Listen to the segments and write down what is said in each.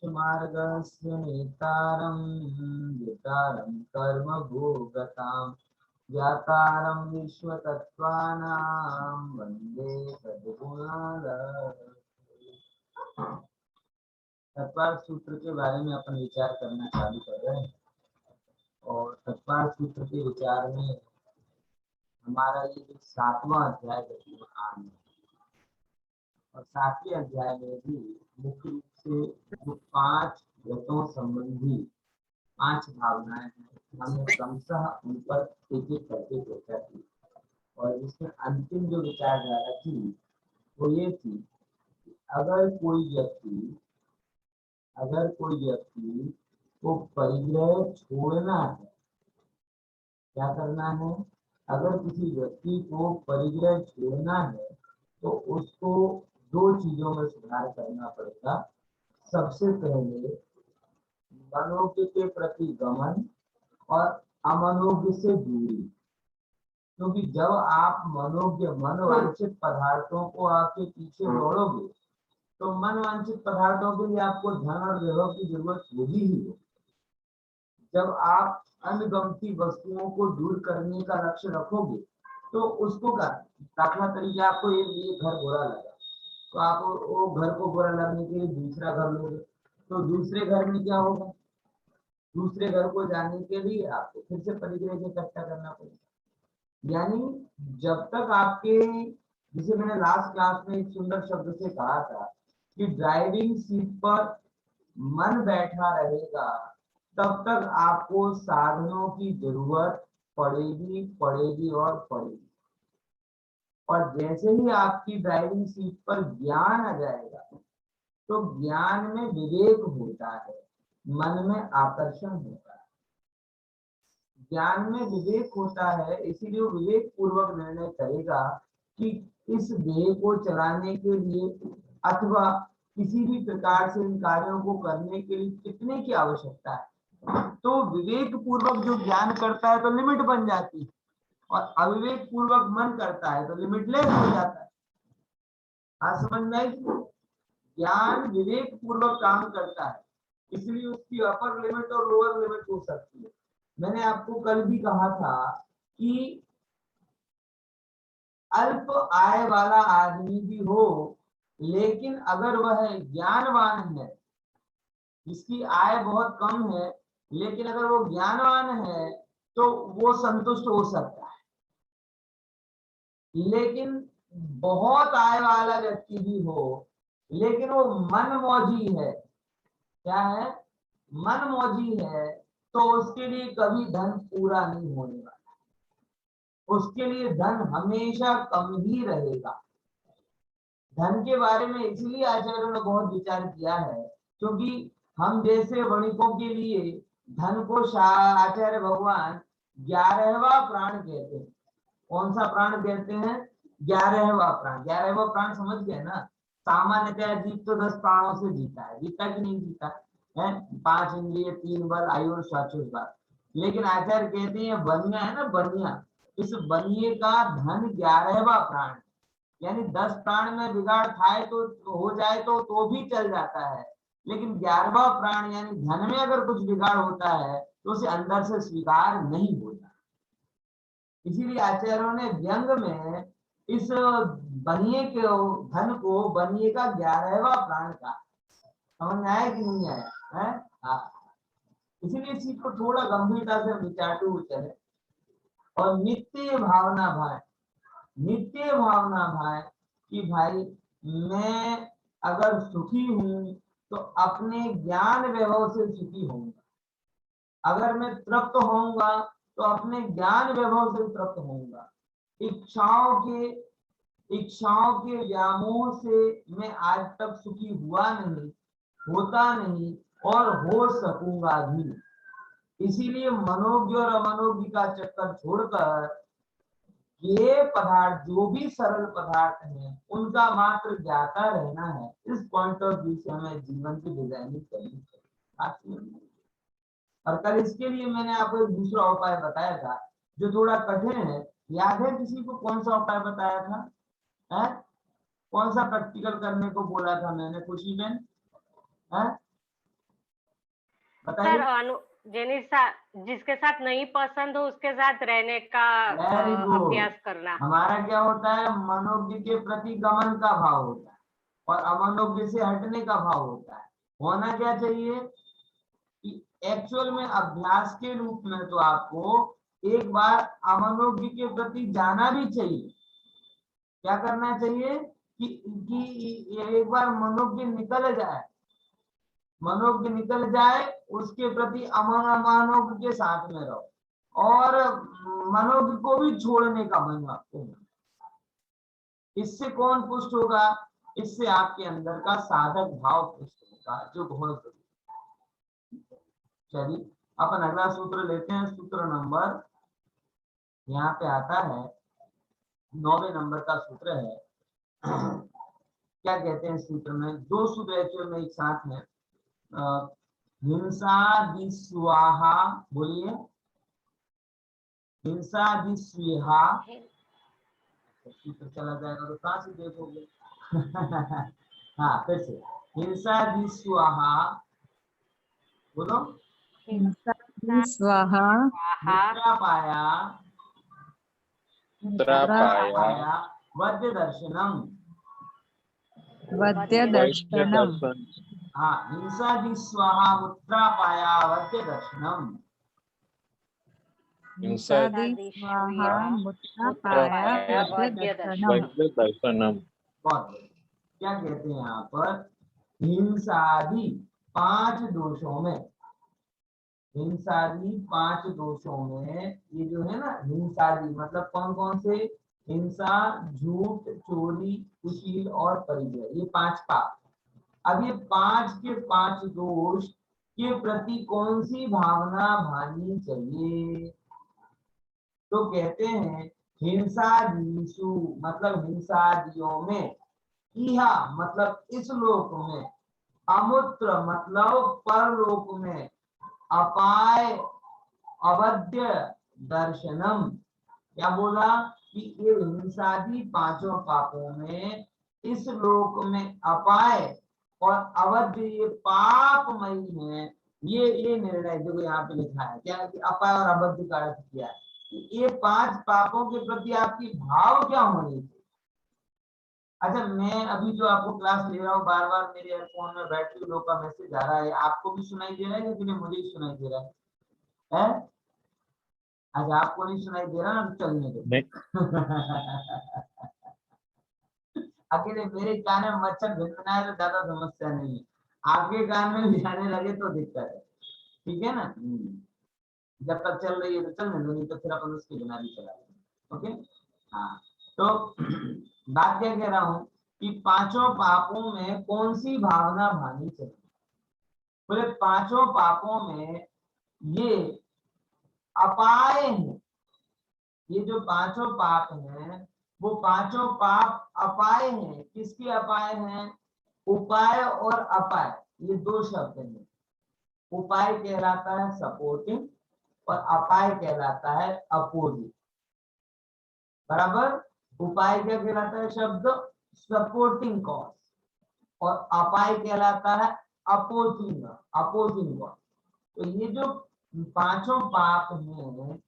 मार्गस्य नेतारं वितारं कर्म भोगताम् व्यातारं विश्वतत्त्वानां वन्दे सद्गुणालयम्। तत्वार सूत्र के बारे में अपन विचार करना चालू कर रहे हैं और तत्वार सूत्र के विचार में हमारा ये जो 7वां अध्याय है और 7वें अध्याय में भी मुख्य रूप से जो 5 गतों संबंधी 5 भावनाएं हैं, हमने क्रमशः उन पर एक एक करके चर्चा की और इसमें अंतिम जो विचारधारा थी वो ये थी कि अगर कोई व्यक्ति को परिग्रह छोड़ना है, क्या करना है? अगर किसी व्यक्ति को परिग्रह छोड़ना है तो उसको 2 चीजों में सुधार करना पड़ेगा। सबसे पहले मनोज्ञ के प्रति गमन और अमनोज्ञ से दूरी, क्योंकि जब आप मनोज्ञ मनोवांछित पदार्थों को आपके पीछे दौड़ोगे तो मनवांछित पदार्थों के लिए आपको धन और वैभव की जरूरत होगी ही हो। जब आप अनगमती वस्तुओं को दूर करने का लक्ष्य रखोगे तो उसको दाखला तरीके आपको ये घर बुरा लगा तो आप वो घर को बुरा लगने के लिए दूसरा घर लोगे, तो दूसरे घर में क्या होगा? दूसरे घर को जाने के लिए आपको फिर से परिग्रह से इकट्ठा करना पड़ेगा। यानी जब तक आपके, जिसे मैंने लास्ट क्लास में एक सुंदर शब्द से कहा था कि ड्राइविंग सीट पर मन बैठा रहेगा तब तक आपको साधनों की जरूरत पड़ेगी और पड़ेगी। और जैसे ही आपकी ड्राइविंग सीट पर ज्ञान आ जाएगा तो ज्ञान में विवेक होता है, मन में आकर्षण होता है। ज्ञान में विवेक होता है, इसीलिए वो विवेक पूर्वक निर्णय करेगा कि इस देह को चलाने के लिए अथवा किसी भी प्रकार से इन कार्यों को करने के लिए कितने की आवश्यकता है। तो विवेक पूर्वक जो ज्ञान करता है तो लिमिट बन जाती है और अविवेक पूर्वक मन करता है तो लिमिटलेस हो जाता है। आज समझ में आई? ज्ञान विवेक पूर्वक काम करता है, इसलिए उसकी अपर लिमिट और लोअर लिमिट हो सकती है। मैंने आपको कल भी कहा था कि अल्प आय वाला आदमी भी हो लेकिन अगर वह ज्ञानवान है, जिसकी आय बहुत कम है लेकिन अगर वो ज्ञानवान है तो वो संतुष्ट हो सकता है। लेकिन बहुत आय वाला व्यक्ति भी हो लेकिन वो मनमौजी है, क्या है? मनमौजी है, तो उसके लिए कभी धन पूरा नहीं होने वाला, उसके लिए धन हमेशा कम ही रहेगा। धन के बारे में इसलिए आचार्यों ने बहुत विचार किया है क्योंकि हम जैसे वणिकों के लिए धन को आचार्य भगवान 11वां प्राण कहते हैं। कौन सा प्राण कहते हैं? 11वां प्राण। 11वां प्राण समझ गए ना? सामान्यतः जीव तो 10 प्राणों से जीता है, जीता कि नहीं जीता है? 5 इंद्रिय, 3 बल, आयु और श्वासोच्छ्वास। लेकिन आचार्य कहते हैं बनिया है ना, बनिया, इस बनिए का धन 11वां प्राण, यानी 10 प्राण में बिगाड़ खाए तो हो जाए तो भी चल जाता है, लेकिन 11वां प्राण यानी धन में अगर कुछ बिगाड़ होता है तो उसे अंदर से स्वीकार नहीं होता। इसीलिए आचार्यों ने व्यंग में इस बनिए के धन को बनिए का 11वां प्राण का, समझ में आया कि नहीं आया है? इसीलिए इस चीज को थोड़ा गंभीरता से विचारते हुए चले। और नित्य भावना भाई कि भाई मैं अगर सुखी हूं तो अपने ज्ञान वैभव से सुखी होऊंगा, अगर मैं तृप्त होऊंगा तो अपने ज्ञान वैभव से तृप्त होऊंगा। इच्छाओं के व्यामोह से मैं आज तक सुखी हुआ नहीं, होता नहीं और हो सकूंगा भी। इसीलिए मनोज्ञ और अमनोज्ञ का चक्कर छोड़कर ये पदार्थ, जो भी सरल पदार्थ हैं, उनका मात्र ज्ञाता रहना है। इस पॉइंट ऑफ व्यू से हमें जीवन की डिजाइनिंग करनी चाहिए। और कल इसके लिए मैंने आपको एक दूसरा उपाय बताया था जो थोड़ा कठिन है। याद है किसी को? कौन सा उपाय बताया था? कौन सा प्रैक्टिकल करने को बोला था मैंने, खुशी बहन? बताइए। जिसके साथ नहीं पसंद हो उसके साथ रहने का वेरी गुड। अभ्यास करना। हमारा क्या होता है, मनोज्ञ के प्रति गमन का भाव होता है और अमनोज्ञ से हटने का भाव होता है। होना क्या चाहिए कि एक्चुअल में अभ्यास के रूप में तो आपको एक बार अमनोज्ञ के प्रति जाना भी चाहिए। क्या करना चाहिए कि एक बार मनोज्ञ निकल जाए, मनोज्ञ निकल जाए, उसके प्रति अमनोज्ञ के साथ में रहो और मनोज्ञ को भी छोड़ने का मन आपको। इससे कौन पुष्ट होगा? इससे आपके अंदर का साधक भाव पुष्ट होगा, जो बहुत जरूरी। चलिए अपन अगला सूत्र लेते हैं। सूत्र नंबर यहाँ पे आता है 9वें नंबर का सूत्र है। क्या कहते हैं सूत्र में? दो सूत्र एक्चुअल में एक साथ में। हिंसा दिस्वाहा, बोलिए। हिंसा दिस्विहा। सूत्र चला जाएगा तो कहां से देखोगे? हाँ फिर से, हिंसा दिस्वाहा, बोलो। हिंसा स्वाहा मुद्रा पाया, मुद्रा पाया वद्य दर्शनम। वद्य दर्शनम। हाँ, हिंसा दिस्वाहा मुद्रा पाया वद्य दर्शनम। हिंसादि स्वाहा मुद्रा पाया वद्य दर्शनम। बहुत क्या कहते हैं यहाँ पर? हिंसादि 5 दोषों में, हिंसादि 5 दोषों में ये जो है ना, हिंसादि मतलब कौन कौन से? हिंसा, झूठ, चोरी, कुशील और परिग्रह, ये 5 पाप। अब ये 5 के 5 दोष के प्रति कौन सी भावना भानी चाहिए? तो कहते हैं हिंसादिषु मतलब हिंसादियों में, इहा मतलब इस लोक में, अमुत्र मतलब परलोक में, अपाय अवध्य दर्शनम। क्या बोला कि ये हिंसादि 5 पापों में इस लोक में अपाय और अवध्य ये पापमयी है। ये निर्णय जो यहाँ पे लिखा है, क्या कि अपाय और अवध्य का अर्थ किया है। ये 5 पापों के प्रति आपकी भाव क्या होनी चाहिए? अच्छा, मैं अभी जो आपको क्लास ले रहा हूँ, बार बार मेरे एयरफोन में बैटरी लो का मैसेज आ रहा है, आपको भी सुनाई दे रहा है लेकिन मुझे ही सुनाई दे रहा है? अच्छा, आपको नहीं सुनाई दे रहा ना, तो चलने दो। अकेले मेरे कान में मच्छर भिनभिना है तो ज्यादा समस्या नहीं है, आपके कान में भी आने लगे तो दिक्कत है। ठीक है ना? जब तक चल रही है तो चलने दो, नहीं तो फिर अपन उसके बिना भी चला लेंगे। ओके, हाँ। तो बात क्या कह रहा हूं कि 5 पापों में कौन सी भावना भानी चाहिए? बोले 5 पापों में ये अपाय है। ये जो 5 पाप हैं वो 5 पाप अपाय हैं। किसके अपाय हैं? उपाय और अपाय, ये 2 शब्द हैं। उपाय कहलाता है सपोर्टिंग और अपाय कहलाता है अपोजिट। बराबर? उपाय क्या कहलाता है शब्द? सपोर्टिंग कॉज, और अपाय कहलाता है अपोजिंग कॉज। तो ये जो 5 पाप हैं,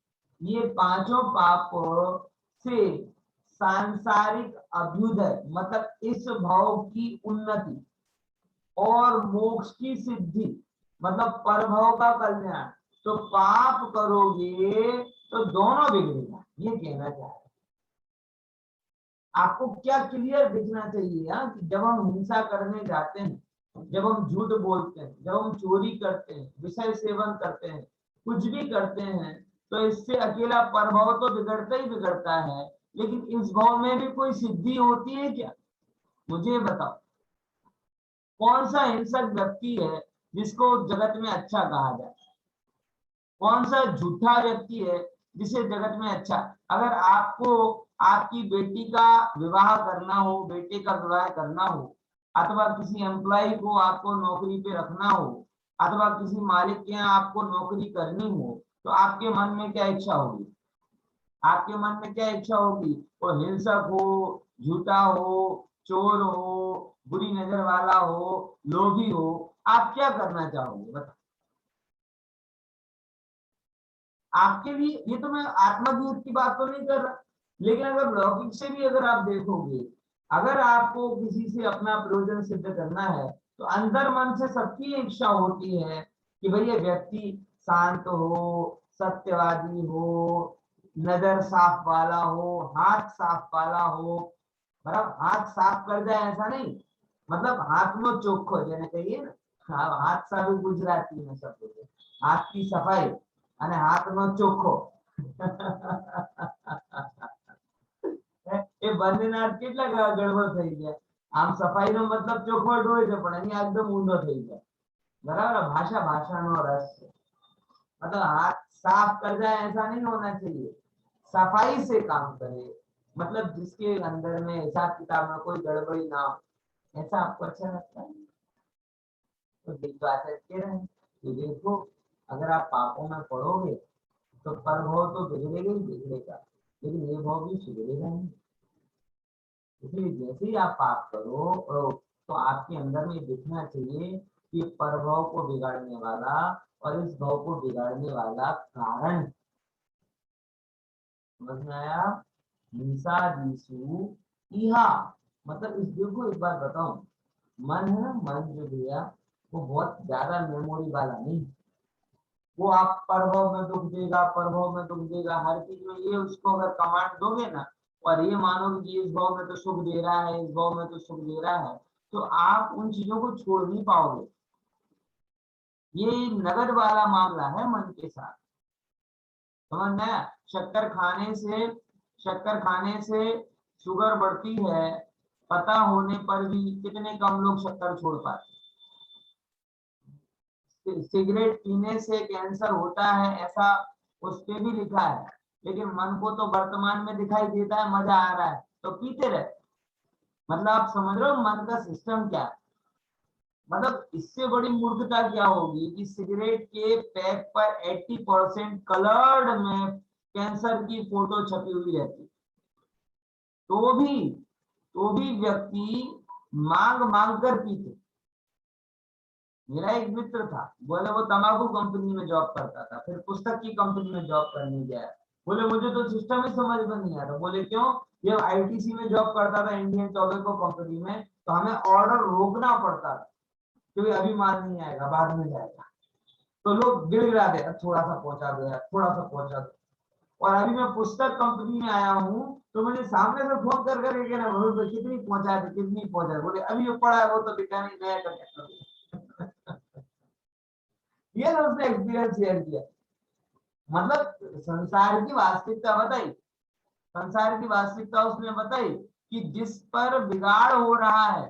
ये 5 पाप से सांसारिक अभ्युदय मतलब इस भाव की उन्नति और मोक्ष की सिद्धि मतलब परभव का कल्याण, तो पाप करोगे तो दोनों बिगड़ेगा, ये कहना चाह रहे। आपको क्या क्लियर दिखना चाहिए कि जब हम हिंसा करने जाते हैं, जब हम झूठ बोलते हैं, जब हम चोरी करते हैं, विषय सेवन करते हैं, कुछ भी करते हैं, तो इससे अकेला परभव तो बिगड़ता ही बिगड़ता है, लेकिन इस भाव में भी कोई सिद्धि होती है क्या? मुझे बताओ, कौन सा हिंसक व्यक्ति है जिसको जगत में अच्छा कहा जाए? कौन सा झूठा व्यक्ति है जिसे जगत में अच्छा? अगर आपको आपकी बेटी का विवाह करना हो, बेटे का विवाह करना हो, अथवा किसी एम्प्लॉय को आपको नौकरी पे रखना हो, अथवा किसी मालिक के यहाँ आपको नौकरी करनी हो, तो आपके मन में क्या इच्छा होगी? आपके मन में क्या इच्छा होगी? वो हिंसक हो, झूठा हो, चोर हो, बुरी नजर वाला हो, लोभी हो, आप क्या करना चाहोगे बताओ? आपके लिए ये तो मैं आत्मज्ञान की बात तो नहीं कर रहा, लेकिन अगर लौकिक से भी अगर आप देखोगे, अगर आपको किसी से अपना प्रयोजन सिद्ध करना है तो अंदर मन से सबकी इच्छा होती है कि भाई ये व्यक्ति शांत हो, सत्यवादी हो, नजर साफ वाला हो, हाथ साफ वाला हो। मतलब हाथ साफ कर जाए ऐसा नहीं, मतलब हाथ में चोखो जेने कहिए ना, हाथ साफ गुजराती में सब बोले, हाथ की सफाई અને હાથનો ચોખ્ખો એ બંનેના અર્થ કેટલા ગડબડ થઈ ગયા। આમ સફાઈનો મતલબ ચોખવટ હોય છે પણ અહીં એકદમ ઊંધો થઈ જાય। बराबर, भाषा भाषाનો રસ છે। मतलब हाथ साफ कर जाए ऐसा नहीं होना चाहिए, सफाई से काम करे, मतलब जिसके अंदर में हिसाब किताब में कोई गड़बड़ी ना हो, ऐसा आपको अच्छा लगता है? तो आचार्य कह रहे हैं कि देखो अगर आप पापों में पड़ोगे तो पर भाव तो बिगड़ेगा ही बिगड़ेगा, लेकिन ये भाव भी सुधरेगा नहीं। इसलिए जैसे ही आप पाप करो तो आपके अंदर में दिखना चाहिए कि पर भाव को बिगाड़ने वाला और इस भाव को बिगाड़ने वाला कारण, समझ में आया? हिंसा दिशु इहा, मतलब इस देखो एक बात बताऊं, मन है ना, मन जो दिया वो बहुत ज्यादा मेमोरी वाला नहीं। वो आप प्रभाव में दुख देगा, प्रभाव में दुख देगा, हर चीज में ये उसको अगर कमांड दोगे ना और ये मानोगे कि इस भाव में तो सुख दे रहा है, इस भाव में तो सुख दे रहा है, तो आप उन चीजों को छोड़ नहीं पाओगे। ये नगद वाला मामला है मन के साथ, समझ में आया? शक्कर खाने से शुगर बढ़ती है, पता होने पर भी कितने कम लोग शक्कर छोड़ पाते। सिगरेट पीने से कैंसर होता है ऐसा उस पे भी लिखा है, लेकिन मन को तो वर्तमान में दिखाई देता है, मजा आ रहा है तो पीते रहे। मतलब आप समझ रहे हो मन का सिस्टम क्या है? मतलब इससे बड़ी मूर्खता क्या होगी कि सिगरेट के पैक पर 80% कलर्ड में कैंसर की फोटो छपी हुई रहती, तो भी व्यक्ति मांग मांग कर पीते। मेरा एक मित्र था, बोले वो तंबाकू कंपनी में जॉब करता था, फिर पुस्तक की कंपनी में जॉब करने गया। बोले मुझे तो सिस्टम ही समझ में नहीं आता। बोले क्यों? ये आईटीसी में जॉब करता था, इंडियन टोबैको कंपनी में, तो हमें ऑर्डर रोकना पड़ता था क्योंकि अभी माल नहीं आएगा, बाद में जाएगा। तो लोग गिड़गिड़ा दे, थोड़ा सा पहुंचा दो यार, थोड़ा सा पहुंचा दो। और अभी मैं पुस्तक कंपनी में आया हूँ तो मैंने सामने से फोन कर करके ना, कितनी पहुंचा दे, कितनी पहुंचा दे। बोले अभी जो पड़ा है वो तो बिका नहीं, नया कंडक्टर। ये ना उसने एक्सपीरियंस शेयर किया। मतलब संसार की वास्तविकता बताई, संसार की वास्तविकता उसने बताई कि जिस पर बिगाड़ हो रहा है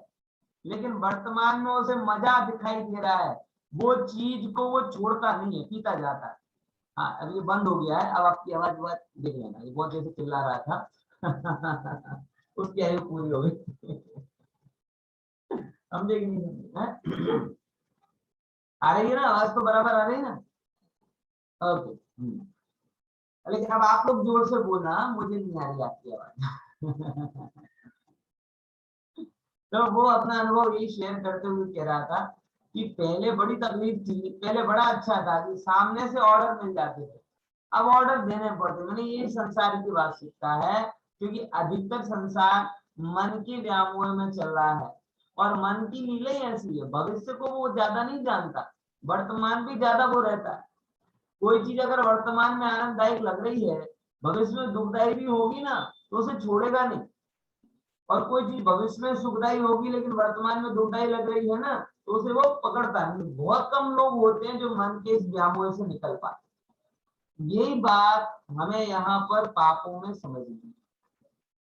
लेकिन वर्तमान में उसे मजा दिखाई दे रहा है, वो चीज को वो छोड़ता नहीं है, पीता जाता है। हाँ अब ये बंद हो गया है, अब आपकी आवाज देख लेना, ये बहुत जैसे चिल्ला रहा था। उसकी आयु पूरी हो गई। समझे कि नहीं समझे? आ रही है ना आवाज? तो बराबर आ रही है ना? ओके। लेकिन अब आप लोग जोर से बोलना, मुझे नहीं आ रही आपकी आवाज। तो वो अपना अनुभव यही शेयर करते हुए कह रहा था कि पहले बड़ी तकलीफ थी, पहले बड़ा अच्छा था कि सामने से ऑर्डर मिल जाते थे, अब ऑर्डर देने पड़ते। मैंने ये संसार की वास्तविकता है, क्योंकि अधिकतर संसार मन के व्यामोह में चल रहा है और मन की लीला ही ऐसी है। भविष्य को वो ज्यादा नहीं जानता, वर्तमान भी ज्यादा वो रहता है। कोई चीज अगर वर्तमान में आनंददायक लग रही है, भविष्य में दुखदायी भी होगी ना, तो उसे छोड़ेगा नहीं। और कोई चीज भविष्य में सुखदायी होगी लेकिन वर्तमान में दुखदायी लग रही है ना, तो उसे वो पकड़ता नहीं। बहुत कम लोग होते हैं जो मन के इस व्यामोह से निकल पाते। यही बात हमें यहाँ पर पापों में समझनी है।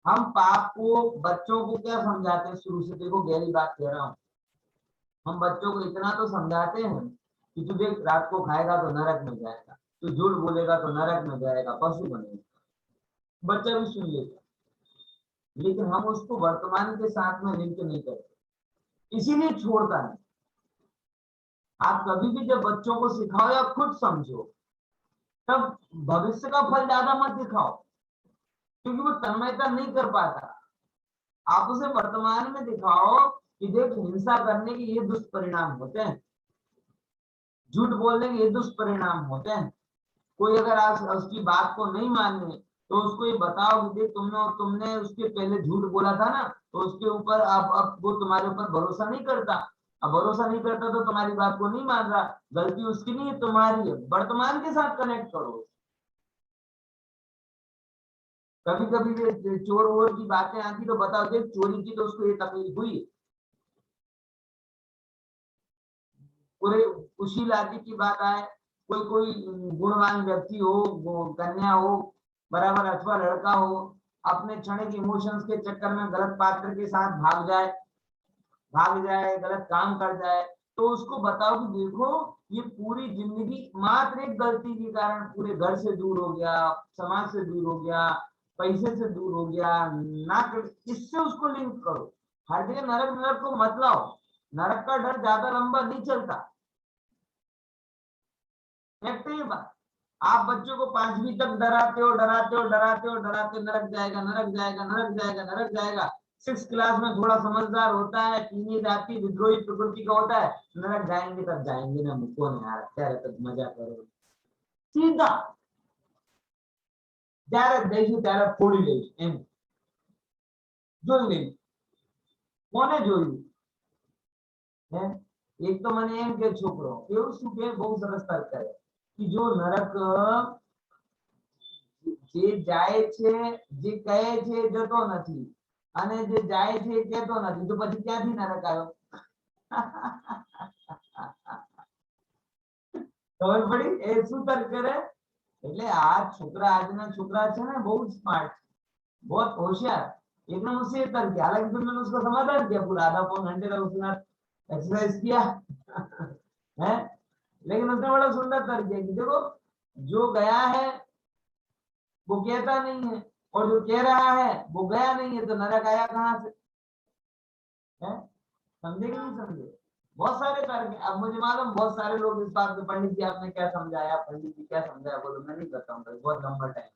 हम पाप को बच्चों को क्या समझाते हैं शुरू से? देखो गहरी बात कह रहा हूँ, हम बच्चों को इतना तो समझाते हैं कि तू देख रात को खाएगा तो नरक में जाएगा, तू झूठ बोलेगा तो नरक में जाएगा, पशु बनेगा। बच्चा भी सुन लेगा, लेकिन हम उसको वर्तमान के साथ में लिंक नहीं करते, इसीलिए छोड़ता नहीं। आप कभी भी जब बच्चों को सिखाओ या खुद समझो, तब भविष्य का फल ज्यादा मत दिखाओ, क्योंकि वो तन्मयता नहीं कर पाता। आप उसे वर्तमान में दिखाओ कि देख हिंसा करने के ये दुष्परिणाम होते हैं, झूठ बोलने के ये दुष्परिणाम होते हैं। कोई अगर आज उसकी बात को नहीं माने तो उसको ये बताओ कि देख तुमने उसके पहले झूठ बोला था ना, तो उसके ऊपर अब वो तुम्हारे ऊपर भरोसा नहीं करता। अब भरोसा नहीं करता तो तुम्हारी बात को नहीं मान रहा, गलती उसकी नहीं है तुम्हारी है। वर्तमान के साथ कनेक्ट करो। कभी कभी चोर वोर की बातें आती तो बताओ देख चोरी की तो उसको ये तकलीफ हुई, पूरे उसी लाठी की बात आए, कोई कोई गुणवान व्यक्ति हो, कन्या हो बराबर अथवा लड़का हो, अपने क्षणिक इमोशंस के चक्कर में गलत पात्र के साथ भाग जाए गलत काम कर जाए, तो उसको बताओ कि देखो ये पूरी जिंदगी मात्र एक गलती के कारण पूरे घर से दूर हो गया, समाज से दूर हो गया, पैसे से दूर हो गया ना कर, इससे उसको लिंक करो। हर जगह नरक नरक को मत लाओ, नरक का डर ज्यादा लंबा नहीं चलता। बात आप बच्चों को 5वीं तक डराते हो नरक जाएगा नरक जाएगा नरक जाएगा नरक जाएगा। 6th क्लास में थोड़ा समझदार होता है, टीनेज आती विद्रोही प्रकृति का होता है, नरक जाएंगे तब जाएंगे ना, मुझको नहीं आ रहा तब मजा करो सीधा ત્યારે દઈશું ત્યારે ફોડી લઈશ એમ જોઈ લઈશ કોને જોયું હે। એક તો મને એમ કે છોકરો કેવું શું કે બહુ સરસ તર્ક કરે कि जो नरक જે જાય છે જે કહે છે જતો નથી અને જે જાય છે કહેતો નથી, તો પછી ક્યાંથી નરક આવ્યો? ખબર પડી એ શું તર્ક કરે? એટલે આ છોકરા આજના છોકરા છે ને बहुत स्मार्ट, बहुत होशियार, एकदम उससे तर्क किया। हालांकि फिर मैंने उसका समाधान किया, पूरा आधा पौन घंटे तक उसने एक्सरसाइज किया है, लेकिन उसने बड़ा सुंदर तर्क किया कि देखो जो गया है वो कहता नहीं है और जो कह रहा है वो गया नहीं है, तो नरक आया कहां से? है समझे कि नहीं समझे? बहुत सारे तर्क। अब मुझे मालूम बहुत सारे लोग इस बात में पंडित जी आपने क्या समझाया, पंडित जी क्या समझाया बोलो, मैं नहीं करता हूँ, बहुत लंबा टाइम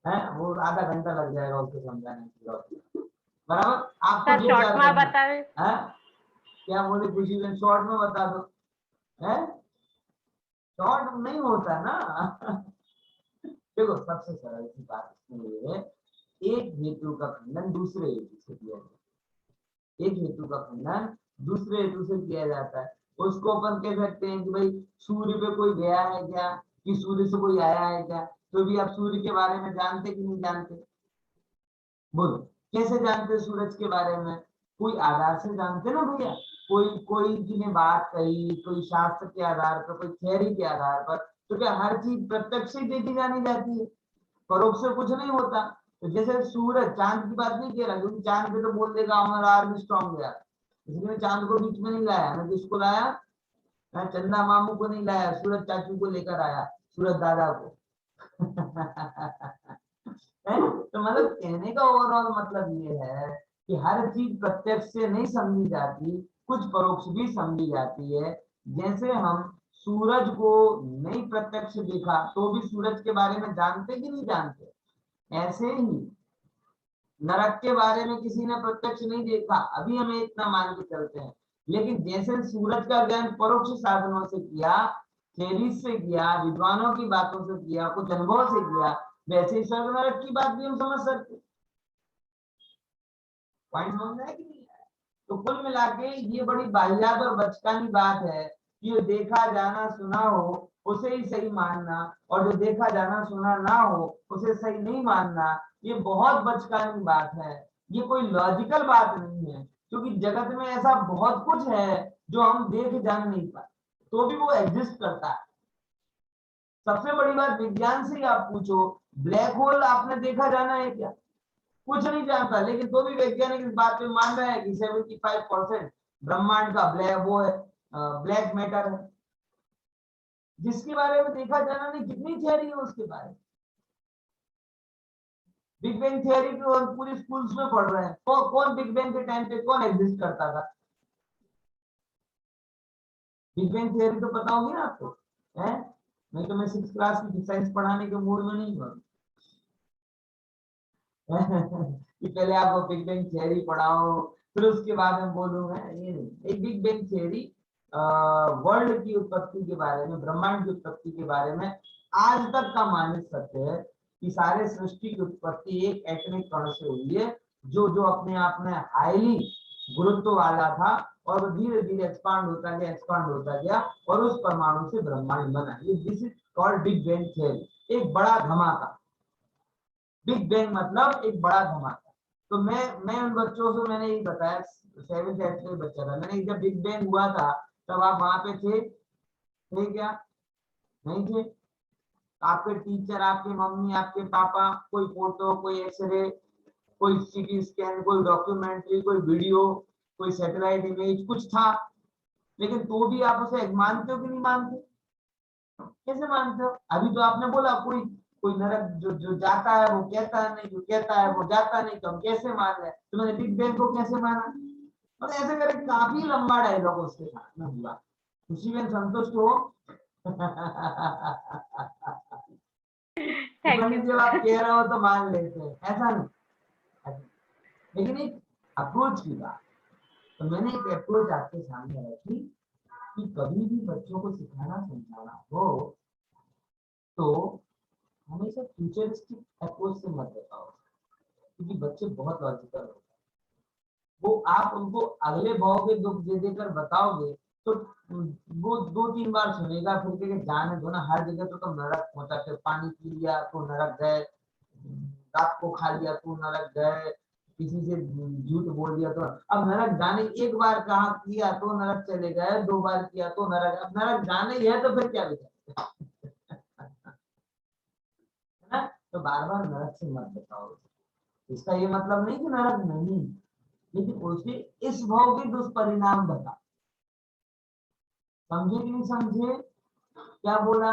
है, वो आधा घंटा लग जाएगा उसको समझाने के। बराबर आपको जो शॉर्ट में बता दे, क्या बोले खुशी में शॉर्ट में बता दो है, शॉर्ट नहीं होता ना। देखो सबसे सरल सी बात इसमें एक हेतु का खंडन दूसरे हेतु से किया जाता है, एक हेतु का खंडन दूसरे हेतु से किया जाता है। उसको अपन कह सकते हैं कि भाई सूर्य पे कोई गया है क्या, कि सूर्य से कोई आया है क्या, तो भी आप सूर्य के बारे में जानते कि नहीं जानते? बोलो कैसे जानते सूरज के बारे में? कोई आधार से जानते ना भैया, कोई जिन्हें बात कही, कोई शास्त्र के आधार पर, कोई थ्योरी के आधार पर, तो क्या हर चीज प्रत्यक्ष से देखी जानी जाती है? परोक्ष से कुछ नहीं होता। तो जैसे सूरज, चांद की बात नहीं कह रहा क्योंकि चांद पे तो बोल देगा हमारा आर्मस्ट्रांग गया, इसलिए चांद को बीच में नहीं लाया, मैं किसको लाया? मैं चंदा मामू को नहीं लाया, सूरज चाचू को लेकर आया, सूरज दादा को। तो मतलब कहने का ओवरऑल मतलब ये है कि हर चीज प्रत्यक्ष से नहीं समझी जाती, कुछ परोक्ष भी समझी जाती है। जैसे हम सूरज को नहीं प्रत्यक्ष देखा तो भी सूरज के बारे में जानते कि नहीं जानते, ऐसे ही नरक के बारे में किसी ने प्रत्यक्ष नहीं देखा, अभी हमें इतना मान के चलते हैं, लेकिन जैसे सूरज का ज्ञान परोक्ष साधनों से किया, थ्योरी से किया, विद्वानों की बातों से किया, कुछ अनुभव से किया, वैसे ही स्वर्ग नरक की बात भी हम समझ सकते। पॉइंट समझ में है कि नहीं है? तो कुल मिला के ये बड़ी बाहियात और बचकानी बात है कि देखा जाना सुना हो उसे ही सही मानना, और जो देखा जाना सुना ना हो उसे सही नहीं मानना, ये बहुत बचकानी बात है। ये कोई लॉजिकल बात नहीं है, क्योंकि जगत में ऐसा बहुत कुछ है जो हम देख जान नहीं पाते, तो भी वो एग्जिस्ट करता है। सबसे बड़ी बात विज्ञान से ही आप पूछो, ब्लैक होल आपने देखा जाना है क्या? कुछ नहीं जानता, लेकिन तो भी वैज्ञानिक इस बात पे मान रहा है कि 75% ब्रह्मांड का ब्लैक मैटर है, जिसके बारे में देखा जाना नहीं। कितनी थियरी है उसके बारे में? बिग बैंग थियरी को पूरी स्कूल्स में पढ़ रहे हैं। कौन बिग बैंग के टाइम पे कौन एग्जिस्ट करता था? बिग बैंग थियरी तो पता होगी ना आपको, है? नहीं तो मैं 6th क्लास की साइंस पढ़ाने के मूड में नहीं हूँ, कि पहले आप बिग बैंग थियरी पढ़ाओ फिर उसके बाद में बोलूंगा, ये नहीं। एक बिग बैंग थियरी वर्ल्ड की उत्पत्ति के बारे में, ब्रह्मांड की उत्पत्ति के बारे में आज तक का मानस सत्य है कि सारे सृष्टि की उत्पत्ति एक एटॉमिक कण से हुई है, जो जो अपने आप में हाईली गुरुत्व वाला था और धीरे धीरे एक्सपांड होता गया और उस परमाणु से ब्रह्मांड बना। ये this is called big bang theory, एक बड़ा धमाका। बिग बैंग मतलब एक बड़ा धमाका। तो मैं उन बच्चों से मैंने यही बताया, 7th 8th का बच्चा था, मैंने जब बिग बैंग हुआ था तब आप वहां पे थे क्या? नहीं थे। आपके टीचर, आपकी मम्मी, आपके पापा, कोई फोटो, कोई एक्सरे, कोई सीटी स्कैन, कोई डॉक्यूमेंट्री, कोई वीडियो, कोई सैटेलाइट इमेज, कुछ था, लेकिन तो भी आप उसे मानते हो कि नहीं मानते? कैसे मानते हो? अभी तो आपने बोला कोई कोई नरक जो जाता है वो कहता है नहीं, जो कहता है वो जाता नहीं, तो हम कैसे मान रहे हैं? तो मैंने बिग बैंग को कैसे माना? और ऐसे करके काफी लंबा डायलॉग उसके साथ में हुआ। खुशी में संतुष्ट हो? जब आप कह रहे हो तो मान लेते हैं, ऐसा नहीं। लेकिन एक अप्रोच की बात, तो मैंने एक अप्रोच आपके सामने रखी कि कभी भी बच्चों को सिखाना समझाना हो तो हमेशा फ्यूचरिस्टिक अप्रोच से मत बताओ, क्योंकि बच्चे बहुत लॉजिकल होते हैं। वो आप उनको अगले भाव के दुख दे देकर बताओगे तो वो 2-3 बार सुनेगा, फिर के जाने दो ना, हर जगह तो तुम नरक पहुंचाते, पानी पी लिया तो नरक गए, रात को खा लिया तो नरक गए, किसी से झूठ बोल दिया तो, अब नरक जाने एक बार कहा किया तो नरक चले गए, 2 बार किया तो नरक, अब नरक जाने ही है तो फिर क्या विचार है ना? तो बार बार नरक से मत बताओ। इसका ये मतलब नहीं कि नरक नहीं, लेकिन उसके इस भाव के दुष्परिणाम बता। समझे कि नहीं समझे क्या बोला?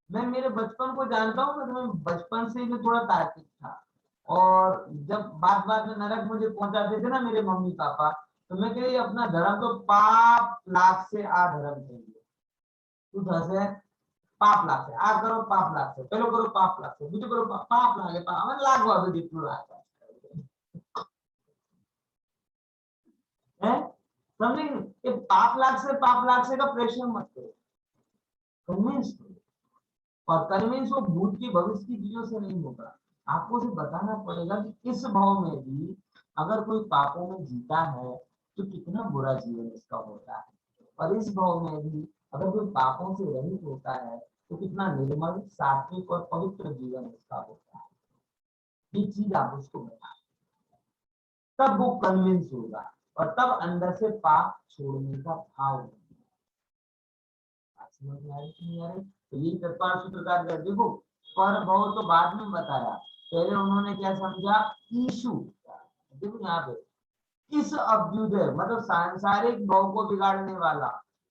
मैं मेरे बचपन को जानता हूँ, मैं बचपन से मैं थोड़ा तार्किक था, और जब बात बात में नरक मुझे पहुंचाते थे ना मेरे मम्मी पापा, तो मैं कही अपना धर्म तो पाप लाख से आ धर्म चाहिए। तू धसे पाप लाख से आ करो, पाप लाख से पहले करो, पाप लाख से बीजो करो, पाप लागे पाप लाख वाला जितनु लाख है। समझे कि पाप लाख से का प्रेशर मत करो, कन्विंस करो। और कन्विंस वो भूत की भविष्य की चीजों से नहीं होगा, आपको उसे बताना पड़ेगा कि इस भाव में भी अगर कोई पापों में जीता है तो कितना बुरा जीवन इसका होता है, और इस भाव में भी अगर कोई पापों से रहित होता है तो कितना निर्मल, सात्विक और पवित्र जीवन इसका होता है। ये चीज आप उसको बता, तब वो कन्विंस होगा और तब अंदर से पाप छोड़ने का भाव होगा। समझ में आ रही? तो ये तत्पर सूत्रकार का देखो, पर भाव तो बाद में बताया, पहले उन्होंने क्या समझा? ईशु। देखो यहाँ पे इस अभ्युदय मतलब सांसारिक भाव को बिगाड़ने वाला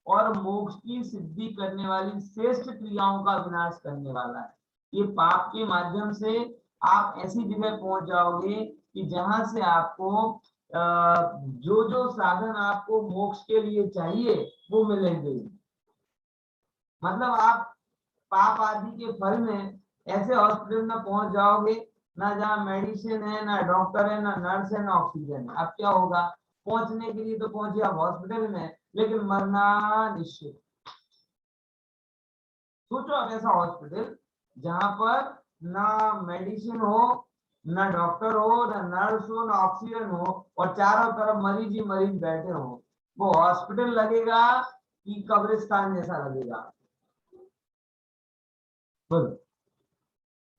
और मोक्ष की सिद्धि करने वाली श्रेष्ठ क्रियाओं का विनाश करने वाला है। ये पाप के माध्यम से आप ऐसी जगह पहुंच जाओगे कि जहां से आपको जो जो साधन आपको मोक्ष के लिए चाहिए वो मिलेंगे। मतलब आप पाप आदि के फल में ऐसे हॉस्पिटल में पहुंच जाओगे ना जहाँ मेडिसिन है, ना डॉक्टर है, ना नर्स है, ना ऑक्सीजन है। अब क्या होगा? पहुंचने के लिए तो पहुंचे आप हॉस्पिटल में, लेकिन मरना निश्चित। सोचो आप ऐसा हॉस्पिटल जहां पर ना मेडिसिन हो, ना डॉक्टर हो, ना नर्स हो, ना ऑक्सीजन हो, और चारों तरफ मरीज ही मरीज बैठे हो। वो हॉस्पिटल लगेगा कि कब्रिस्तान जैसा लगेगा?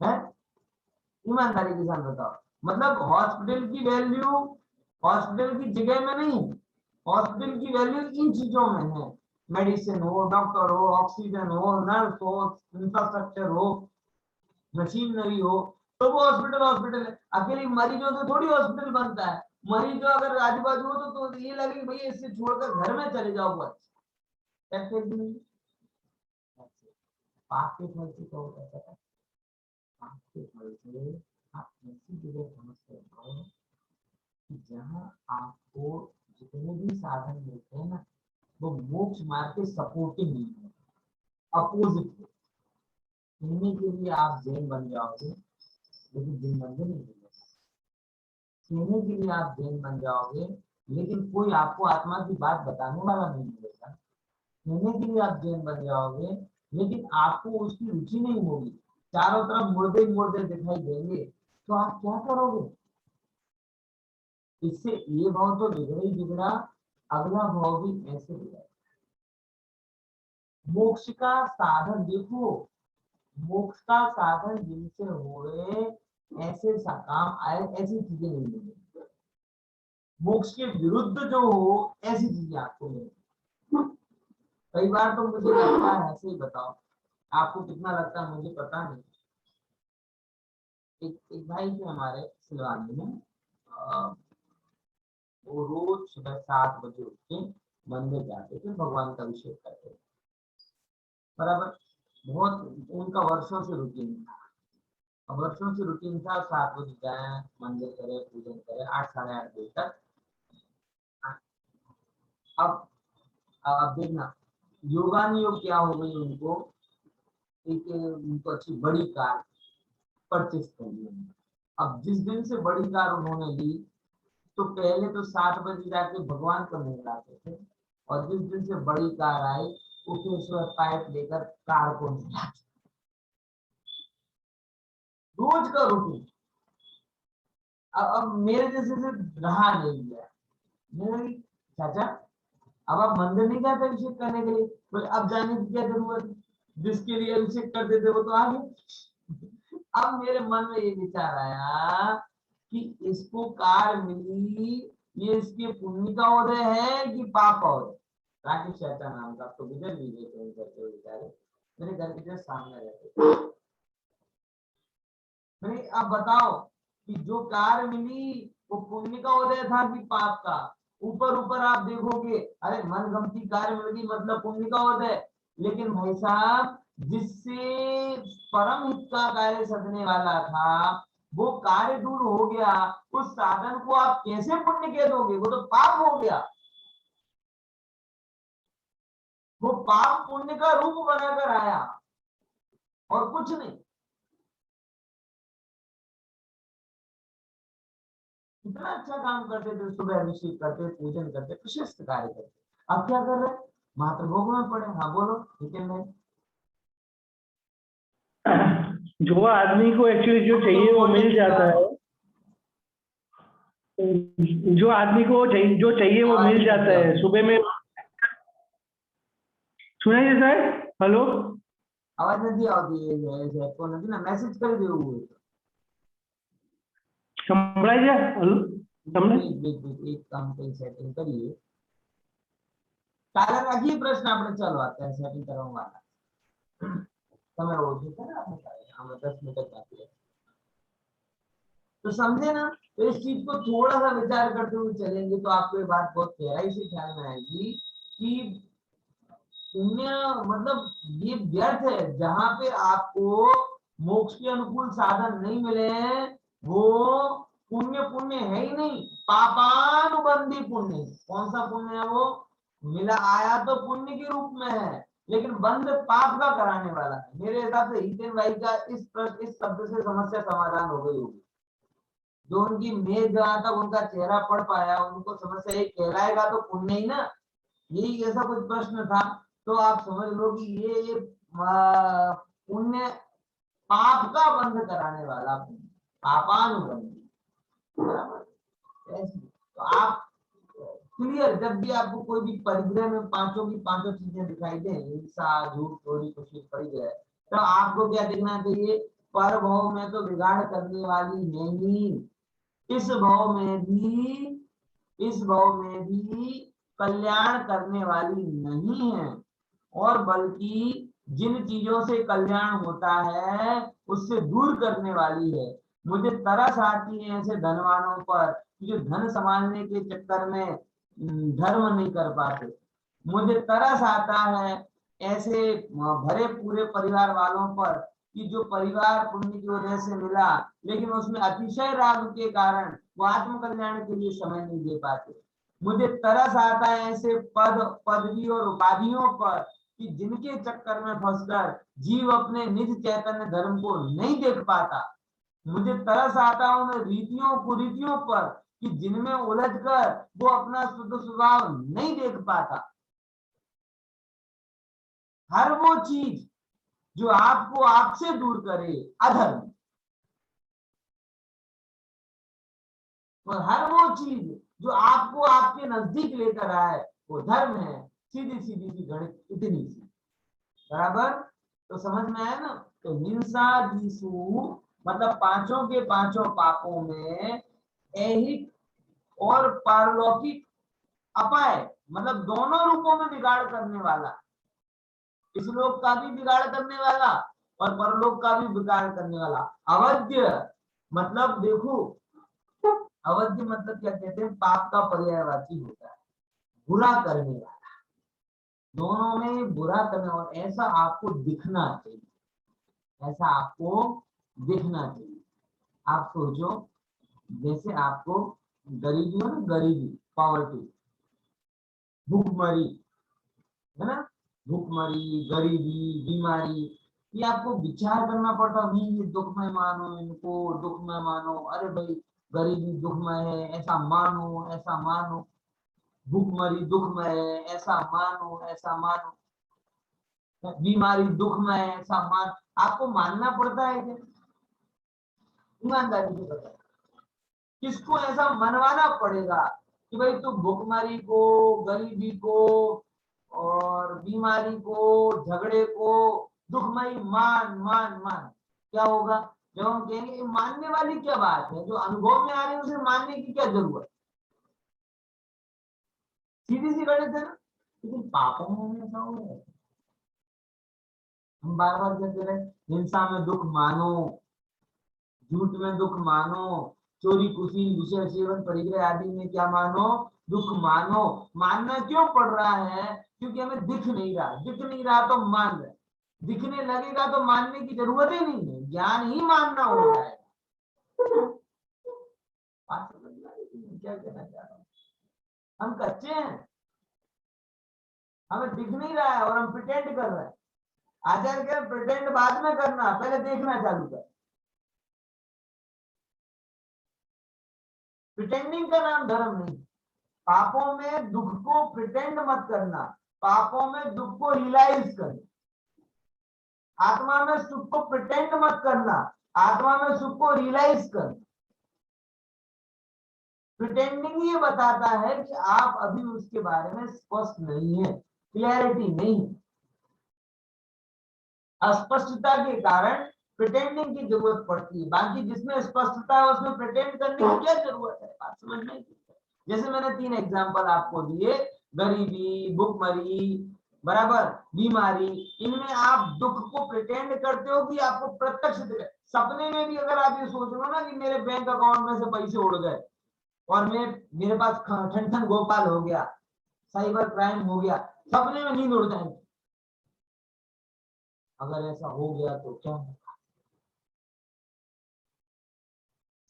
है ईमानदारी के साथ बताओ। मतलब हॉस्पिटल की वैल्यू हॉस्पिटल की जगह में नहीं, हॉस्पिटल की वैल्यू इन चीजों में है। मेडिसिन हो, डॉक्टर हो, ऑक्सीजन हो, नर्स हो, इंफ्रास्ट्रक्चर हो, मशीनरी हो, तो वो हॉस्पिटल हॉस्पिटल है। अकेले मरीजों से थोड़ी हॉस्पिटल बनता है। मरीज अगर आजू बाजू हो तो ये लगे भैया इससे छोड़कर घर में चले जाओ बस। पाप के फल से क्या होता है? आपके फल से आप ऐसी जगह पहुंच सकते हो कि जहां आपको जितने भी साधन मिलते हैं ना, वो मोक्ष मार्ग के सपोर्टिंग नहीं है, अपोजिट है। इनमें के लिए आप जैन बन जाओगे, लेकिन जिन बंदे नहीं मिल कहने के लिए आप जैन बन जाओगे, लेकिन कोई आपको आत्मा की बात बताने वाला नहीं मिलेगा। कहने के लिए आप जैन बन जाओगे, लेकिन आपको उसकी रुचि नहीं होगी, चारों तरफ मुर्दे मुर्दे दिखाई देंगे, तो आप क्या करोगे? इससे ये भाव तो बिगड़ा ही बिगड़ा, अगला भाव भी ऐसे बिगड़ा। मोक्ष का साधन देखो, मोक्ष का साधन जिनसे हुए ऐसे काम आए, ऐसी चीजें नहीं मिलेंगी। मोक्ष के विरुद्ध जो हो ऐसी चीजें आपको मिलेंगी। कई बार तो मुझे लगता है, ऐसे ही बताओ, आपको कितना लगता है मुझे पता नहीं। एक भाई थे हमारे सिलवानी में, वो रोज सुबह 7 बजे उठ के मंदिर जाते थे, भगवान का अभिषेक करते थे, बराबर। बहुत उनका वर्षों से रूटीन था, वर्षों से रूटीन था, 7 बजे जाए, मंदिर करे, पूजन करे, 8 साढ़े 8 बजे तक। अब देखना, योगानुयोग क्या हो गई उनको, उनको अच्छी बड़ी कार परचेस करनी है। अब जिस दिन से बड़ी कार उन्होंने ली, तो पहले तो 7 बजे जाके भगवान को मिलाते थे, और जिस दिन से बड़ी कार आई, उसे पाइप लेकर कार को मिलाते, रोज का रूटीन। अब मेरे जैसे से रहा नहीं गया। मेरे चाचा, अब आप मंदिर नहीं जाते अभिषेक करने के लिए, तो अब जाने की क्या जरूरत है, जिसके लिए अभिषेक करते थे वो तो आ गए। अब मेरे मन में ये विचार आया कि इसको कार मिली, ये इसके पुण्य का उदय है कि पाप का उदय? राकेश चाचा नाम का, तो गुजर भी गए थे उनके बेचारे, मेरे घर के जस्ट सामने रहते थे। अब बताओ कि जो कार मिली वो पुण्य का उदय था कि पाप का? ऊपर ऊपर आप देखोगे, अरे मनगमती कार मिल गई मतलब पुण्य का उदय, लेकिन भाई साहब जिससे परम हित का कार्य सदने वाला था, वो कार्य दूर हो गया, उस साधन को आप कैसे पुण्य कह दोगे? वो तो पाप हो गया, वो पाप पुण्य का रूप बनाकर आया और कुछ नहीं। कितना अच्छा काम करते थे, सुबह अभिषेक करते, पूजन करते, प्रशस्त कार्य करते। अब क्या कर रहे? मातृभोग में पड़े। हाँ बोलो नितिन भाई। जो आदमी को एक्चुअली जो चाहिए वो मिल जाता है, जो आदमी को जो चाहिए वो मिल जाता है। सुबह में सुनाई देता है? हेलो, आवाज नहीं आती है, कौन नहीं ना मैसेज कर दियो हुए संभळाई दिया? हेलो, एक काम पे सेटिंग करिए, काला रखिए प्रश्न आपने, चलो आता है सेटिंग करवाऊंगा समय हो चुका है आपने 10 मिनट बाकी है, तो समझे ना। तो इस चीज को थोड़ा सा विचार करते हुए चलेंगे तो आपको ये बात बहुत गहराई से ख्याल में आएगी कि पुण्य मतलब ये व्यर्थ है। जहां पे आपको मोक्ष के अनुकूल साधन नहीं मिले हैं, वो पुण्य पुण्य है ही नहीं, पापानुबंधी पुण्य। कौन सा पुण्य है वो? मिला आया तो पुण्य के रूप में है, लेकिन बंद पाप का कराने वाला है। मेरे हिसाब से हितेन भाई का इस शब्द से समस्या समाधान हो गई होगी। जो उनकी मेज जहां तक उनका चेहरा पढ़ पाया, उनको समस्या ये कहलाएगा तो पुण्य ही ना, यही ऐसा कुछ प्रश्न था। तो आप समझ लो कि ये पुण्य पाप का बंध कराने वाला पुण्य, पापानुबंधी, बराबर। तो आप क्लियर, जब भी आपको कोई भी परिग्रह में पांचों की पांचों चीजें दिखाई दे, हिंसा, झूठ, चोरी, खुशी, परिग्रह, तो आपको क्या दिखना चाहिए? पर भाव में तो बिगाड़ करने वाली नहीं, इस भाव में भी कल्याण करने वाली नहीं है, और बल्कि जिन चीजों से कल्याण होता है उससे दूर करने वाली है। मुझे तरस आती है ऐसे धनवानों पर जो धन संभालने के चक्कर में धर्म नहीं कर पाते। मुझे तरस आता है ऐसे भरे पूरे परिवार वालों पर कि जो परिवार पुण्य की वजह से मिला, लेकिन उसमें अतिशय राग के कारण वो आत्म कल्याण के लिए समय नहीं दे पाते। मुझे तरस आता है ऐसे पदवी और उपाधियों पर कि जिनके चक्कर में फंसकर जीव अपने निज चैतन्य धर्म को नहीं देख पाता। मुझे तरस आता है उन रीतियों कुरीतियों पर कि जिनमें उलझकर वो अपना शुद्ध स्वभाव नहीं देख पाता। हर वो चीज जो आपको आपसे दूर करे अधर्म, और हर वो चीज जो आपको आपके नजदीक लेकर आए वो धर्म है। सीधी सीधी सी गणित इतनी सी, बराबर। तो समझ में आया ना। तो हिंसा जीसु मतलब पांचों के पांचों पापों में ऐहिक और पारलौकिक अपाय मतलब दोनों रूपों में बिगाड़ करने वाला, इस लोक का भी बिगाड़ करने वाला और परलोक का भी बिगाड़ करने वाला। अवध्य मतलब देखो, अवध्य मतलब क्या कहते हैं, पाप का पर्यायवाची होता है, बुरा करने वाला। दोनों में बुरा करने, और ऐसा आपको दिखना चाहिए, ऐसा आपको दिखना चाहिए। आप सोचो, जैसे आपको गरीबी है ना, गरीबी, पॉवर्टी, भूखमरी है ना, भूखमरी, गरीबी, बीमारी, ये आपको विचार करना पड़ता है। ये दुखमय मानो, इनको दुखमय मानो, अरे भाई गरीबी दुखमय है ऐसा मानो, ऐसा मानो, भूखमरी दुखमय है ऐसा मानो, ऐसा मानो, बीमारी दुखमय है ऐसा मान, आपको मानना पड़ता है क्या? ईमानदारी से बताओ, किसको ऐसा मनवाना पड़ेगा कि भाई तू भूखमरी को, गरीबी को और बीमारी को, झगड़े को दुखमय मान मान मान? क्या होगा जब हम कहेंगे मानने वाली क्या बात है, जो अनुभव में आ रही है उसे मानने की क्या जरूरत? सीधी सी गणित है ना। लेकिन पापों में ऐसा हो रहा है, हम बार बार कहते रहे हिंसा में दुख मानो, झूठ में दुख मानो, चोरी कुशी विषय सेवन परिग्रह आदि में क्या मानो, दुख मानो। मानना क्यों पड़ रहा है? क्योंकि हमें दिख नहीं रहा, दिख नहीं रहा तो मान रहे, दिखने लगेगा तो मानने की जरूरत ही नहीं है, ज्ञान ही मानना हो जाएगा। क्या कहना चाह रहा हूँ, हम कच्चे हैं, हमें दिख नहीं रहा है और हम प्रिटेंड कर रहे हैं। आचार्य कह प्रिटेंड बाद में करना, पहले देखना चालू कर। प्रिटेंडिंग का नाम धर्म नहीं। पापों में दुख को प्रिटेंड मत करना, पापों में दुख को रियलाइज करना। आत्मा में सुख को प्रिटेंड मत करना, आत्मा में सुख को रियलाइज करना। प्रिटेंडिंग ये बताता है कि आप अभी उसके बारे में स्पष्ट नहीं है, क्लैरिटी नहीं है। अस्पष्टता के कारण प्रिटेंडिंग की जरूरत पड़ती है, बाकी जिसमें स्पष्टता है उसमें प्रिटेंड करने की क्या जरूरत है? बात समझ में? जैसे मैंने 3 एग्जांपल आपको दिए, गरीबी, भूखमरी, बराबर, बीमारी, इनमें आप दुख को प्रिटेंड करते हो कि आपको प्रत्यक्ष सपने में भी अगर आप ये सोच लो ना कि मेरे बैंक अकाउंट में से पैसे उड़ गए और मेरे पास ठन ठन गोपाल हो गया, साइबर क्राइम हो गया, सपने में नींद उड़ जाएगी। अगर ऐसा हो गया तो क्या होगा?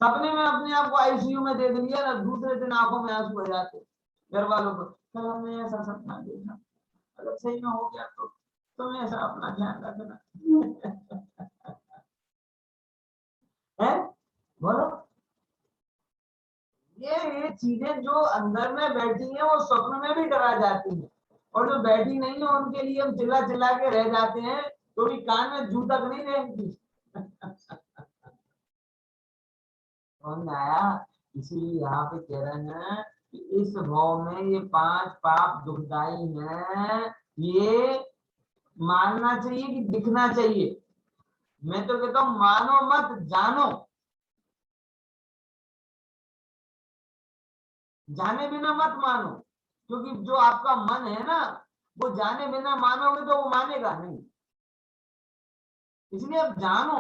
सपने में अपने आप को आईसीयू में देख लिया ना, दूसरे दिन आंखों में आंसू आ जाते घर वालों को, सर हमने ऐसा सपना देखा, अगर सही में हो गया तो तुम्हें ऐसा अपना ध्यान रखना है। बोलो, ये चीजें जो अंदर में बैठी हैं वो स्वप्न में भी डरा जाती हैं, और जो बैठी नहीं है उनके लिए हम चिल्ला चिल्ला के रह जाते हैं, तो भी कान में जू तक नहीं रहेंगी आया। इसीलिए यहाँ पे कह रहे हैं कि इस भाव में ये 5 पाप दुखदाई हैं, ये मानना चाहिए कि दिखना चाहिए। मैं तो कहता हूं मानो मत जानो, जाने बिना मत मानो, क्योंकि जो आपका मन है ना वो जाने बिना मानोगे तो वो मानेगा नहीं, इसलिए अब जानो।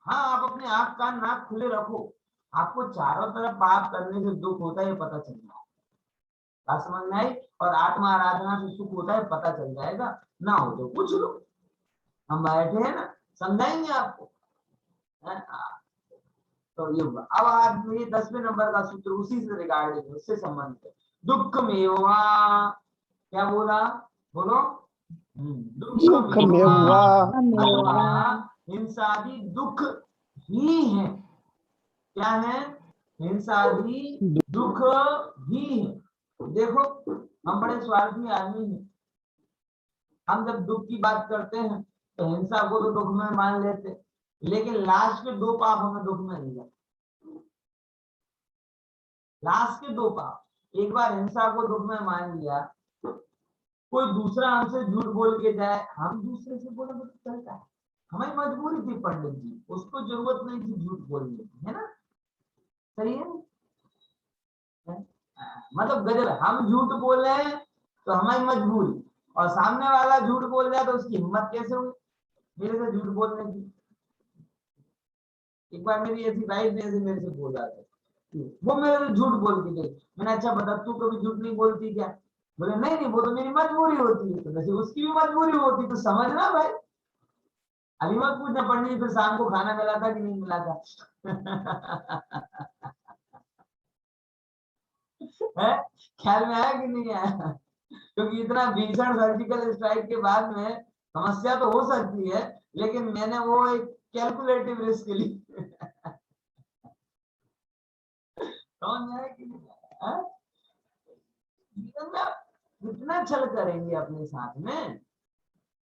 हाँ, आप अपने आंख कान नाक खुले रखो, आपको चारों तरफ पाप करने से दुख होता है पता चल जाएगा, बात समझ में आई? और आत्मा आराधना से सुख होता है पता चल जाएगा, ना हो तो पूछ लो, हम बैठे हैं ना, समझाएंगे आपको। तो ये हुआ। अब आज ये 10वें नंबर का सूत्र उसी से रिगार्डिंग, उससे संबंधित है। दुख मेवा, क्या बोला? बोलो, दुख मेवा, हिंसादि दुख ही है। क्या है? हिंसा भी दुख ही है। देखो हम बड़े स्वार्थी आदमी हैं, हम जब दुख की बात करते हैं तो हिंसा को तो दुख में मान लेते, लेकिन लास्ट के दो पाप हमें दुख में नहीं जाते। लास्ट के दो पाप, एक बार हिंसा को दुख में मान लिया, कोई दूसरा हमसे झूठ बोल के जाए, हम दूसरे से बोले तो चलता है, हमें मजबूरी थी पंडित जी, उसको जरूरत नहीं थी झूठ बोलने की, है ना? सही है? मतलब गजब, हम झूठ बोल रहे हैं तो हमारी मजबूरी, और सामने वाला झूठ बोल जाए तो उसकी हिम्मत कैसे हुई मेरे से झूठ बोलने की। एक बार मेरी ऐसी वाइफ ने ऐसे मेरे से बोला था, वो मेरे से झूठ बोल के गई, मैंने अच्छा बता तू कभी झूठ नहीं बोलती क्या? बोले नहीं नहीं, वो तो मेरी मजबूरी होती है। तो वैसे उसकी भी मजबूरी होती तो समझना भाई, अभी मत पूछना पंडित जी फिर शाम को खाना मिला था कि नहीं मिला था। है ख्याल में आया कि नहीं आया? क्योंकि इतना भीषण सर्जिकल स्ट्राइक के बाद में समस्या तो हो सकती है, लेकिन मैंने वो एक कैलकुलेटिव रिस्क ली। समझ आया कि नहीं? जीवन में आप कितना छल करेंगे अपने साथ में,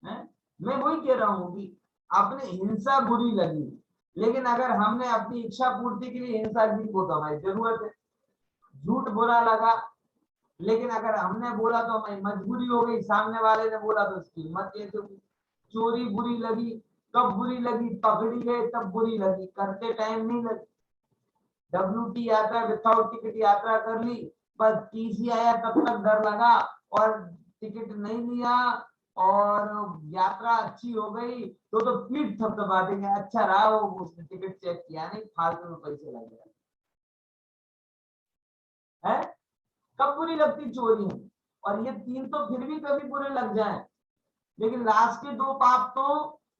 है? मैं वही कह रहा हूँ कि आपने हिंसा बुरी लगी, लेकिन अगर हमने अपनी इच्छा पूर्ति के लिए हिंसा की वो तो हमारी जरूरत है। झूठ बुरा लगा, लेकिन अगर हमने बोला तो हमारी मजबूरी हो गई, सामने वाले ने बोला तो उसकी हिम्मत कैसे हुई। चोरी बुरी लगी, कब बुरी लगी? पकड़ी गए तब बुरी लगी, करते टाइम नहीं लगी। WT यात्रा विदाउट टिकट यात्रा कर ली, बस TC आया तब तक डर लगा, और टिकट नहीं लिया और यात्रा अच्छी हो गई तो पीठ थपथपा देंगे, अच्छा रहा वो उसने टिकट चेक किया नहीं, फालतू में पैसे लग गए। है कब बुरी लगती चोरी है, और ये तीन तो फिर भी कभी बुरे लग जाए, लेकिन लास्ट के दो पाप तो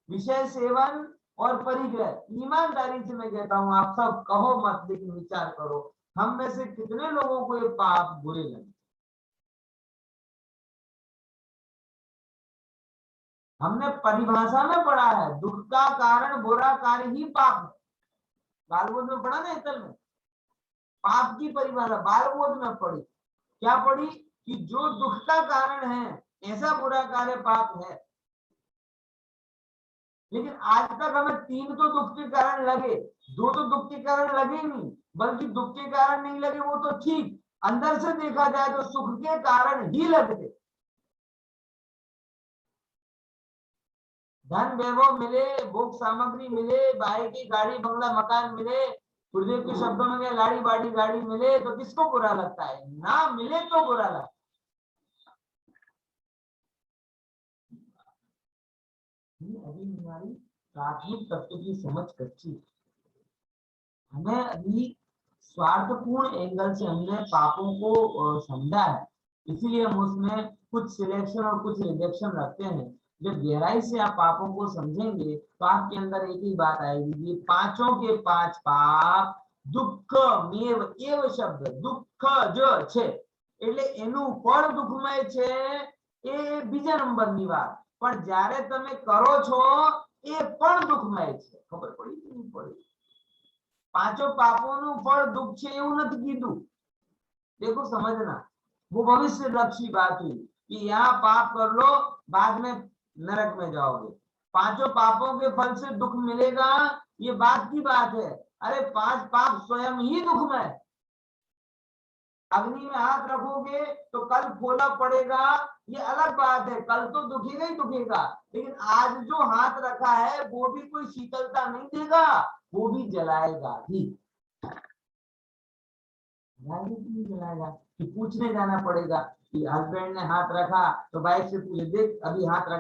विषय सेवन और परिग्रह। ईमानदारी से मैं कहता हूं, आप सब कहो मत, लेकिन विचार करो, हम में से कितने लोगों को ये पाप बुरे लगे? हमने परिभाषा में पढ़ा है, दुख का कारण बुरा कार्य ही पाप है। बालबोध में पढ़ा ना इतल में, पाप की परिभाषा बालबोध में पढ़ी, क्या पढ़ी? कि जो दुख का कारण है ऐसा बुरा कार्य पाप है। लेकिन आज तक हमें तीन तो दुख के कारण लगे, दो तो दुख के कारण लगे नहीं, बल्कि दुख के कारण नहीं लगे वो तो ठीक, अंदर से देखा जाए तो सुख के कारण ही लगते। धन वैभव मिले, भोग सामग्री मिले, बाहर की गाड़ी बंगला मकान मिले, गुरुदेव के शब्दों में लाड़ी बाड़ी गाड़ी मिले तो किसको बुरा लगता है? ना मिले तो बुरा लगता है। अभी हमारी प्राथमिक तत्व की समझ कच्ची, हमें अभी स्वार्थपूर्ण एंगल से हमने पापों को समझा है, इसीलिए हम उसमें कुछ सिलेक्शन और कुछ रिजेक्शन रखते हैं। जब गहराई से आप पापों को समझेंगे तो आपके अंदर एक ही बात आएगी, ये पांचों के पांच पाप दुख मेव एव शब्द दुख जो छे એટલે એનું ફળ દુઃખમય છે, એ બીજા નંબરની વાત, પણ જ્યારે તમે કરો છો એ પણ દુઃખમય છે। ખબર પડી કે નહીં પડી? पांचों पापों નું फल दुख છે એવું નથી કીધું। देखो समझना, वो भविष्य लक्षी बात हुई कि यहाँ पाप कर लो बाद में नरक में जाओगे, पांचों पापों के फल से दुख मिलेगा, ये बात की बात है। अरे पांच पाप स्वयं ही दुखमय, अग्नि में हाथ रखोगे तो कल खोला पड़ेगा, ये अलग बात है, कल तो दुखेगा ही दुखेगा, लेकिन आज जो हाथ रखा है वो भी कोई शीतलता नहीं देगा, वो भी जलाएगा ही। जलाएगा कि पूछने जाना पड़ेगा कि हस्बैंड ने हाथ रखा तो वाइफ से पूछे, देख अभी हाथ रखा